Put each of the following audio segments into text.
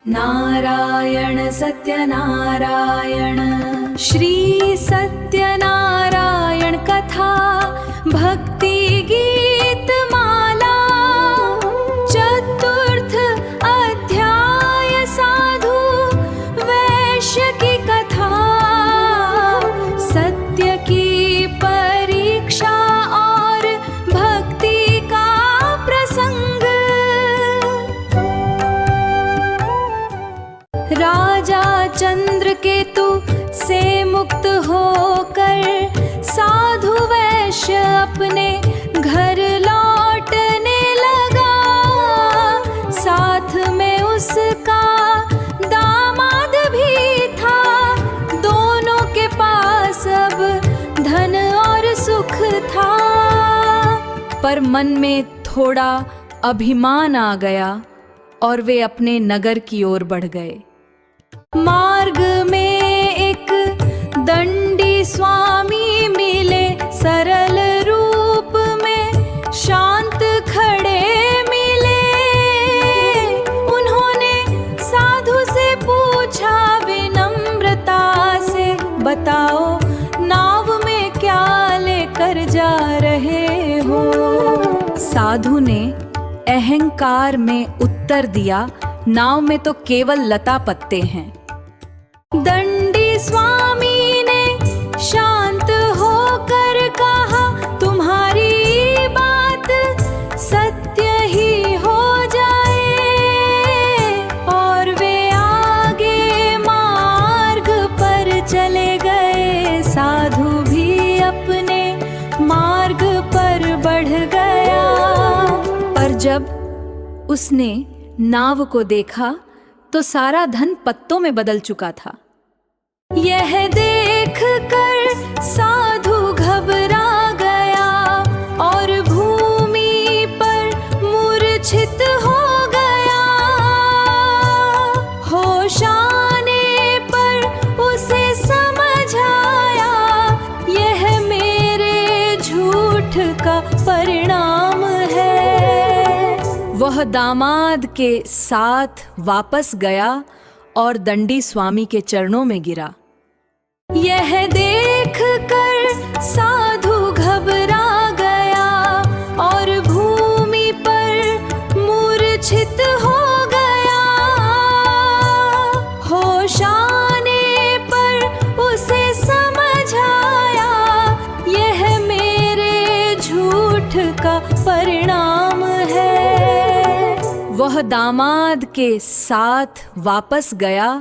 नारायण सत्यनारायण श्री सत्यनारायण कथा भक्ति गीत माला चतुर्थ अध्याय साधु वैश्य की कथा सत्य की परीक्षा और भक्ति का प्रसंग। राजा चंद्रकेतु से मुक्त होकर साधु वैश्य अपने घर लौटने लगा। साथ में उसका दामाद भी था। दोनों के पास अब धन और सुख था, पर मन में थोड़ा अभिमान आ गया और वे अपने नगर की ओर बढ़ गए। मार्ग में एक दंडी स्वामी मिले, सरल रूप में शांत खड़े मिले। उन्होंने साधु से पूछा विनम्रता से, बताओ नाव में क्या लेकर जा रहे हो। साधु ने अहंकार में उत्तर दिया, नाव में तो केवल लता पत्ते हैं। दंडी स्वामी ने शांत होकर कहा, तुम्हारी बात सत्य ही हो जाए। और वे आगे मार्ग पर चले गए। साधु भी अपने मार्ग पर बढ़ गया। पर जब उसने नाव को देखा तो सारा धन पत्तों में बदल चुका था। यह देख कर साधु घबरा गया और भूमि पर मूर्छित हो गया। होश आने पर उसे समझ आया, यह मेरे झूठ का परिणाम है। वह दामाद के साथ वापस गया और दंडी स्वामी के चरणों में गिरा। यह देख कर साधु घबरा गया और भूमि पर मूर्छित हो गया। होश आने पर उसे समझ आया, यह मेरे झूठ का परिणाम है। वह दामाद के साथ वापस गया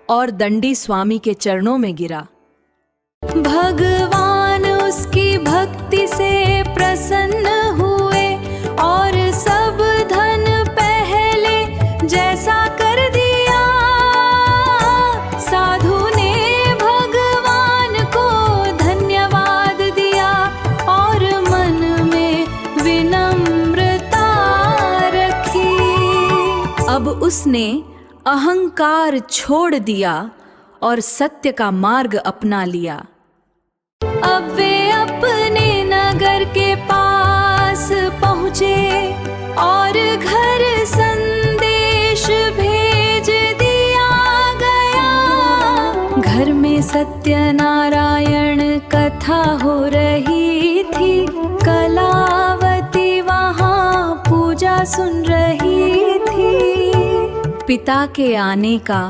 और दंडी स्वामी के चरणों में गिरा। भगवान उसकी भक्ति से प्रसन्न हुए और सब धन पहले जैसा कर दिया। साधु ने भगवान को धन्यवाद दिया और मन में विनम्रता रखी। अब उसने अहंकार छोड़ दिया और सत्य का मार्ग अपना लिया। अब वे अपने नगर के पास पहुँचे और घर संदेश भेज दिया गया। घर में सत्यनारायण कथा हो रही थी। कलावती वहाँ पूजा सुन रही थी। पिता के आने का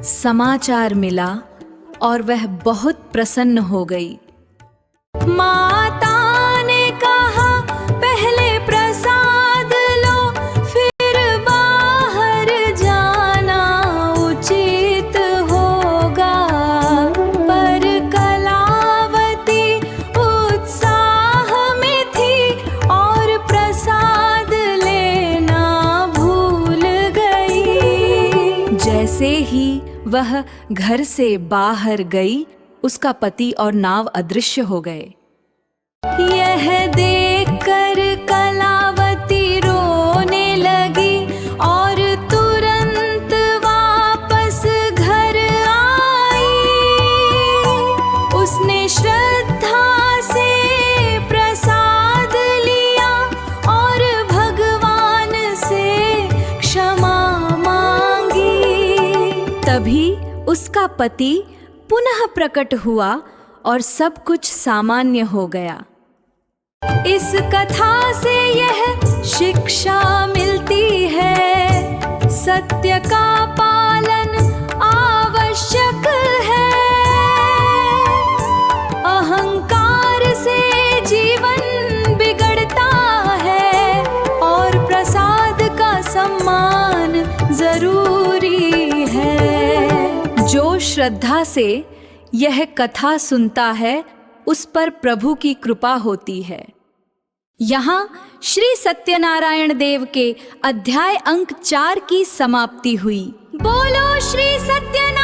समाचार मिला और वह बहुत प्रसन्न हो गई। माता ने कहा, पहले प्रसाद लो, फिर बाहर जाना उचित होगा। पर कलावती उत्साह में थी और प्रसाद लेना भूल गई। जैसे ही वह घर से बाहर गई, उसका पति और नाव अदृश्य हो गए। यह देखकर कलावती रोने लगी और तुरंत वापस घर आई। उसने श्रद्धा से प्रसाद लिया और भगवान से क्षमा मांगी। तभी उसका पति पुनः प्रकट हुआ और सब कुछ सामान्य हो गया। इस कथा से यह शिक्षा मिलती है, सत्य का पालन आवश्यक है। अहंकार से जीवन बिगड़ता है और प्रसाद का सम्मान जरूरी है। जो श्रद्धा से यह कथा सुनता है उस पर प्रभु की कृपा होती है। यहाँ श्री सत्यनारायण देव के अध्याय अंक 4 की समाप्ति हुई। बोलो श्री सत्यनारायण